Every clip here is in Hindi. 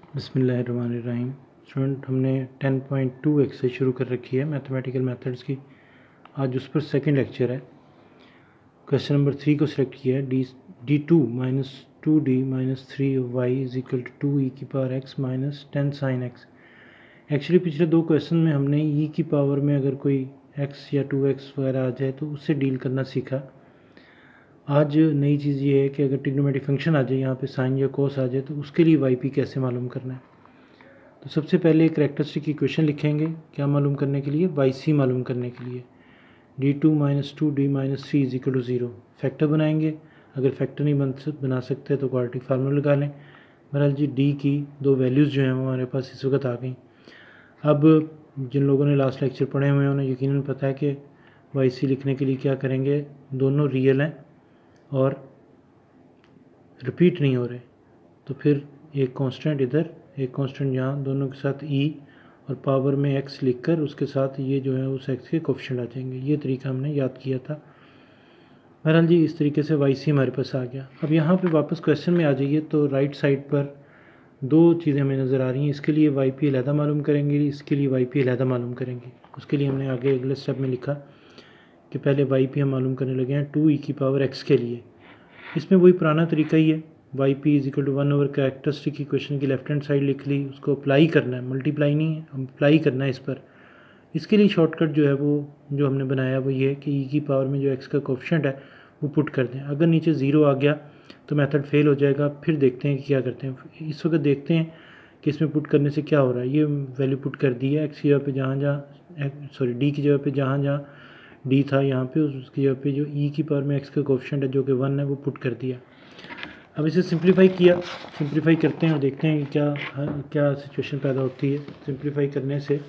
बिस्मिल्लाहिर्रहमानिर्रहीम। स्टूडेंट, हमने 10.2 एक्सरसाइज शुरू कर रखी है मैथमेटिकल मेथड्स की। आज उस पर सेकंड लेक्चर है। क्वेश्चन नंबर 3 को सिलेक्ट किया है। डी2 minus 2d minus 3y is equal to 2e की power x minus 10 sine x। Actually पिछले दो क्वेश्चन में हमने e की पावर में अगर कोई x या 2x वगैरह आ जाए तो उससे डील करना सीखा। आज नई चीज़ ये है कि अगर ट्रिग्नोमेट्रिक फंक्शन आ जाए, यहाँ पे साइन या कोस आ जाए, तो उसके लिए वाई पी कैसे मालूम करना है। तो सबसे पहले एक कैरेक्टरिस्टिक इक्वेशन लिखेंगे, क्या मालूम करने के लिए, वाई सी मालूम करने के लिए। d2 minus 2d minus 3 is equal to 0 factor बनाएंगे। अगर फैक्टर नहीं बना सकते तो क्वाड्रेटिक फार्मूला लगा लें। बहरहाल जी d की दो वैल्यूज़ जो हैं वो हमारे पास इस वक्त आ गई। अब जिन लोगों ने लास्ट लेक्चर पढ़े हुए हैं उन्हें यकीनन पता है कि वाई सी लिखने के लिए क्या करेंगे, दोनों रियल हैं और रिपीट नहीं हो रहे, तो फिर एक कांस्टेंट इधर एक कांस्टेंट यहाँ, दोनों के साथ e और पावर में x लिखकर उसके साथ ये जो है उस x के कोफिशिएंट आ जाएंगे। ये तरीका हमने याद किया था। बहरहाल जी इस तरीके से वाई सी हमारे पास आ गया। अब यहाँ पे वापस क्वेश्चन में आ जाइए तो राइट साइड पर दो चीज़ें हमें नज़र आ रही हैं। इसके लिए वाई पी अलहदा मालूम करेंगे, इसके लिए वाई पी अलहदा मालूम करेंगे। उसके लिए हमने आगे अगले स्टेप में लिखा कि पहले वाई पी हम मालूम करने लगे हैं 2e की पावर x के लिए। इसमें वही पुराना तरीका ही है, y p is equal to 1 over characteristic equation की लेफ्ट हैंड साइड लिख ली, उसको अप्लाई करना है, मल्टीप्लाई नहीं है, अप्लाई करना है इस पर। इसके लिए शॉर्टकट जो है वो जो हमने बनाया वो ये है कि e की पावर में जो x का कोफिशिएंट है वो पुट कर दें। अगर नीचे ज़ीरो आ गया तो मेथड फेल हो जाएगा। फिर देखते हैं कि क्या करते हैं। इस वक्त देखते हैं कि इसमें पुट करने से क्या हो रहा है। ये वैल्यू पुट कर दी है x की जगह पे डी की जगह पे जहाँ डी था यहाँ पे, उसकी जगह पे जो e की पावर में x का कोफिशिएंट है जो कि 1 है वो पुट कर दिया। अब इसे सिंप्लीफाई किया, सिंप्लीफाई करते हैं और देखते हैं कि क्या सिचुएशन पैदा होती है। सिंप्लीफाई करने से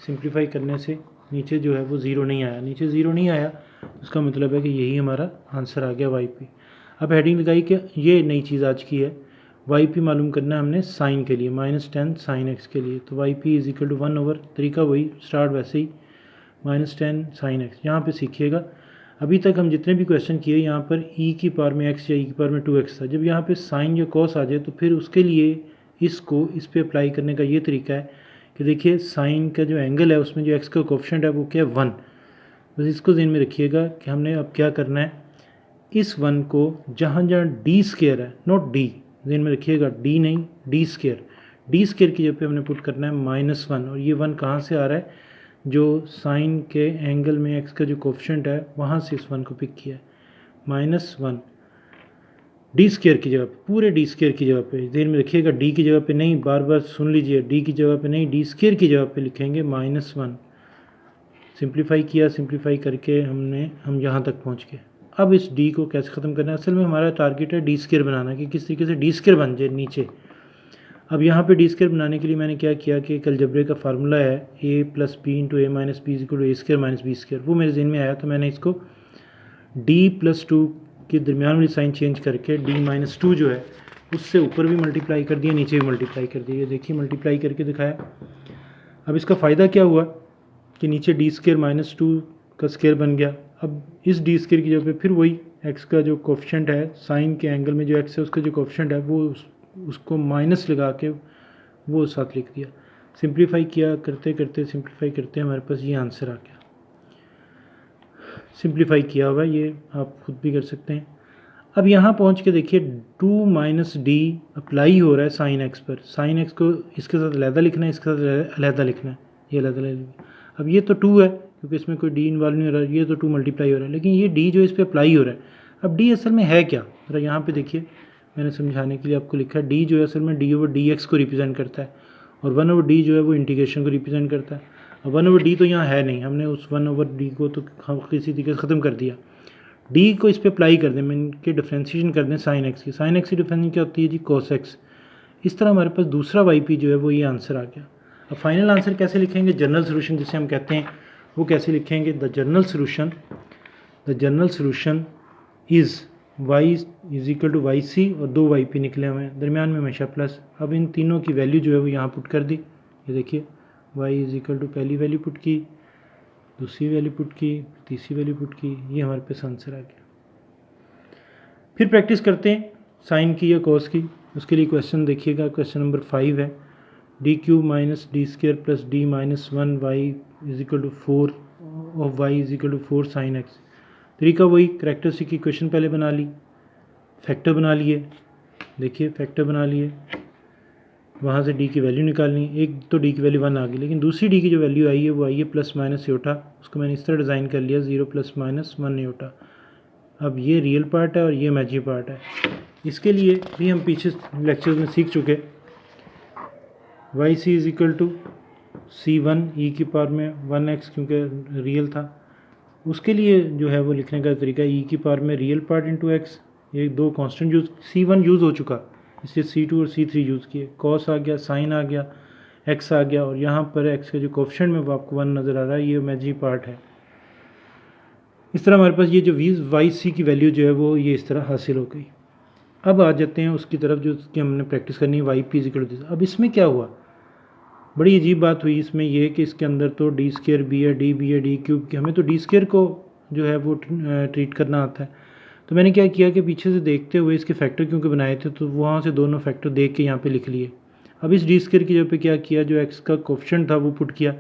सिंप्लीफाई करने से नीचे जो है वो ज़ीरो नहीं आया। नीचे ज़ीरो नहीं आया उसका मतलब है कि यही हमारा आंसर आ गया वाई पी। अब हेडिंग लगाई कि ये नई चीज़ आज की है, वाई पी मालूम करना है हमने साइन के लिए, माइनस 10 साइन एक्स के लिए। तो y p is equal to 1 over, तरीका वही स्टार्ट वैसे ही, माइनस 10 साइन एक्स। यहाँ पर सीखिएगा अभी तक हम जितने भी क्वेश्चन किए यहाँ पर e की पावर में x या e की पावर में 2x था। जब यहाँ पे साइन या कॉस आ जाए तो फिर उसके लिए इसको इस पे अप्लाई करने का ये तरीका है कि देखिए साइन का जो एंगल है उसमें जो x का कोफिशिएंट है वो क्या है, 1। बस इसको ध्यान में रखिएगा कि हमने अब क्या करना है, इस 1 को जहाँ जहाँ डी स्केयर है, नॉट डी, ध्यान में रखिएगा, डी नहीं डी स्केयर की जगह पे हमने पुट करना है -1। और ये 1 कहाँ से आ रहा है, जो साइन के एंगल में x का जो कोफिशिएंट है वहाँ से इस 1 को पिक किया है, -1 डी स्केयर की जगह पे, पूरे डी स्केयर की जगह पे। ध्यान में रखिएगा डी की जगह पे नहीं, बार बार सुन लीजिए, डी की जगह पे नहीं, डी स्केयर की जगह पे लिखेंगे -1। सिंप्लीफाई किया, सिंप्लीफाई करके हम यहाँ तक पहुँच गए। अब इस डी को कैसे ख़त्म करना है, असल में हमारा टारगेट है डी स्केयर बनाना, कि किस तरीके से डी स्केयर बन जाए नीचे। अब यहाँ पे डी स्केयर बनाने के लिए मैंने क्या किया कि एक अलजेब्रे का फार्मूला है a plus b into a minus b equal to a square minus b square, वो मेरे जहन में आया तो मैंने इसको d प्लस 2 के दरमियान वाली साइन चेंज करके d-2 जो है उससे ऊपर भी मल्टीप्लाई कर दिया, नीचे भी मल्टीप्लाई कर दिया। ये देखिए मल्टीप्लाई करके दिखाया। अब इसका फ़ायदा क्या हुआ कि नीचे डी स्केयर -2 का स्केयर बन गया। अब इस डी स्केयर की जगह पे फिर वही x का जो कोफिशिएंट है, साइन के एंगल में जो x है उसका जो कोफिशिएंट है वो उसको माइनस लगा के वो साथ लिख दिया। सिंप्लीफाई किया, करते करते सिंप्लीफाई करते हमारे पास ये आंसर आ गया। सिंप्लीफाई किया हुआ, ये आप खुद भी कर सकते हैं। अब यहाँ पहुँच के देखिए 2 माइनस डी अप्लाई हो रहा है साइन एक्स पर। साइन एक्स को इसके साथ अलहदा लिखना है, इसके साथ अलहदा लिखना है, ये अलहदा। अब ये तो 2 है क्योंकि इसमें कोई डी इन्वॉल्व नहीं हो रहा है, ये तो 2 मल्टीप्लाई हो रहा है, लेकिन ये डी जो इस पर अप्लाई हो रहा है, अब डी असल में है क्या, जरा यहाँ पे देखिए, मैंने समझाने के लिए आपको लिखा है डी जो है असल में डी ओवर डी एक्स को रिप्रेजेंट करता है और 1 ओवर डी जो है वो इंटीग्रेशन को रिप्रेजेंट करता है। अब 1 ओवर डी तो यहाँ है नहीं, हमने उस 1 ओवर डी को तो किसी तरीके से ख़त्म कर दिया। डी को इस पर अप्लाई कर दें, मैं इनके डिफ्रेंशिएशन कर दें साइन एक्स की। साइन एक्स की डिफ्रेंशिएशन क्या होती है जी, कोस एक्स। इस तरह हमारे पास दूसरा वाई पी जो है वो ये आंसर आ गया। अब फाइनल आंसर कैसे लिखेंगे, जनरल सोल्यूशन जिसे हम कहते हैं वो कैसे लिखेंगे, the general solution is y is equal to y c और 2 वाई पी निकले हुए हैं, दरमियान में हमेशा प्लस। अब इन तीनों की वैल्यू जो है वो यहाँ पुट कर दी। ये देखिए वाई इज इक्वल टू पहली वैल्यू पुट की, दूसरी वैल्यू पुट की, तीसरी वैल्यू पुट की, ये हमारे पास आंसर आ गया। फिर प्रैक्टिस करते हैं साइन की या कॉस की, उसके लिए क्वेश्चन देखिएगा, क्वेश्चन नंबर 5 है, d cube minus d square plus d minus 1 y is equal to 4 of y is equal to 4 sine x. तरीका वही, कैरेक्टरिस्टिक इक्वेशन पहले बना ली, फैक्टर बना लिए, देखिए फैक्टर बना लिए, वहाँ से डी की वैल्यू निकालनी, एक तो डी की वैल्यू 1 आ गई, लेकिन दूसरी डी की जो वैल्यू आई है वो आई है प्लस माइनस योटा, उसको मैंने इस तरह डिज़ाइन कर लिया 0 प्लस माइनस 1 योटा। अब ये रियल पार्ट है और ये इमेजिनरी पार्ट है। इसके लिए भी हम पीछे लेक्चर्स में सीख चुके, y c is equal to C1 e की पावर में 1x, क्योंकि रियल था। उसके लिए जो है वो लिखने का तरीका ई की पावर में रियल पार्ट इंटू एक्स, ये दो कांस्टेंट यूज़, C1 यूज़ हो चुका, इसलिए C2 और C3 यूज़ किए, कॉस आ गया, साइन आ गया, एक्स आ गया, और यहाँ पर एक्स का जो कोफिशिएंट में वो आपको 1 नज़र आ रहा है, ये इमेजिनरी पार्ट है। इस तरह हमारे पास ये जो वाई सी की वैल्यू जो है वो ये इस तरह हासिल हो गई। अब आ जाते हैं उसकी तरफ जो उसकी हमने प्रैक्टिस करनी है, वाई पी इक्वल टू। अब इसमें क्या हुआ, बड़ी अजीब बात हुई इसमें ये कि इसके अंदर तो डी स्क्र भी है, डी बी है, डी क्यूब की, हमें तो डी स्क्र को जो है वो ट्रीट करना आता है। तो मैंने क्या किया कि पीछे से देखते हुए इसके फैक्टर क्योंकि बनाए थे, तो वहाँ से दोनों फैक्टर देख के यहाँ पे लिख लिए। अब इस डी स्क्र की जगह पे क्या किया, जो एक्स का कोफिशिएंट था वो पुट किया,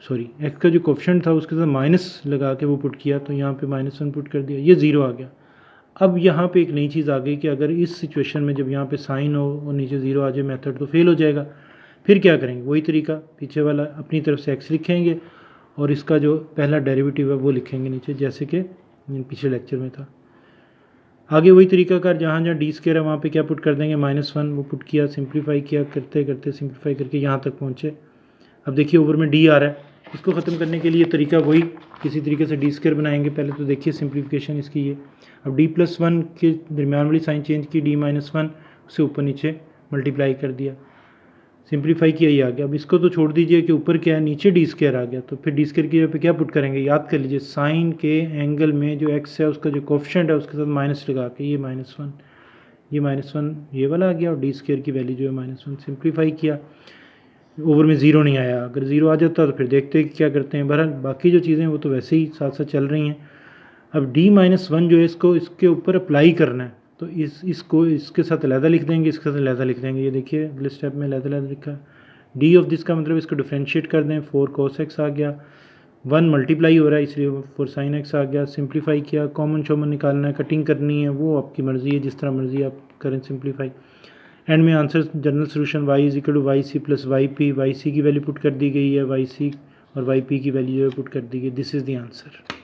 सॉरी एक्स का जो कोफिशिएंट था उसके साथ माइनस लगा के वो पुट किया, तो यहाँ पे -1 पुट कर दिया, ये 0 आ गया। अब यहाँ पे एक नई चीज़ आ गई कि अगर इस सिचुएशन में जब यहाँ पे साइन हो और नीचे 0 आ जाए मेथड तो फेल हो जाएगा। फिर क्या करेंगे, वही तरीका, पीछे वाला अपनी तरफ से x लिखेंगे और इसका जो पहला डेरिवेटिव है वो लिखेंगे नीचे, जैसे कि पिछले लेक्चर में था। आगे वही तरीका कर, जहाँ जहाँ डी स्क्वायर है वहाँ पे क्या पुट कर देंगे, -1 वो पुट किया, सिंप्लीफाई किया, करते करते सिंप्लीफाई करके यहाँ तक पहुँचे। अब देखिए ओवर में डी आ रहा है, इसको ख़त्म करने के लिए तरीका वही, किसी तरीके से डी स्क्वायर बनाएंगे। पहले तो देखिए सिंप्लीफिकेशन इसकी ये, अब d+1 के दरमियान वाली साइन चेंज की, d-1 उसे ऊपर नीचे मल्टीप्लाई कर दिया, सिंप्लीफाई किया, ये आ गया। अब इसको तो छोड़ दीजिए कि ऊपर क्या है, नीचे डी स्क्वायर आ गया, तो फिर डी स्क्वायर की जगह पे क्या पुट करेंगे, याद कर लीजिए, साइन के एंगल में जो एक्स है उसका जो कोफिशिएंट है उसके साथ माइनस लगा के, ये -1, ये -1 ये वाला आ गया, और डी स्क्वायर की वैल्यू जो है -1, सिंप्लीफाई किया, ओवर में 0 नहीं आया। अगर 0 आ जाता तो फिर देखते हैं क्या करते हैं। बहरहाल बाकी जो चीज़ें वो तो वैसे ही साथ साथ चल रही हैं। अब d-1 जो है इसको इसके ऊपर अप्लाई करना है, तो इसको इसके साथ अलहदा लिख देंगे, इसके साथ अलहदा लिख देंगे। ये देखिए अगले स्टेप में अलहदा लिखा, डी ऑफ दिस का मतलब इसको डिफ्रेंशिएट कर दें, 4 cos x आ गया, 1 मल्टीप्लाई हो रहा है इसलिए 4 sin x आ गया, सिंप्लीफाई किया, कॉमन शॉमन निकालना है, कटिंग करनी है, वो आपकी मर्ज़ी है, जिस तरह मर्ज़ी आप करें सिंप्लीफाई। एंड में answer general solution y is equal to y c plus y p, y c की वैल्यू पुट कर दी गई है, वाई सी और वाई पी की वैल्यू पुट कर दी गई, दिस इज़ द आंसर।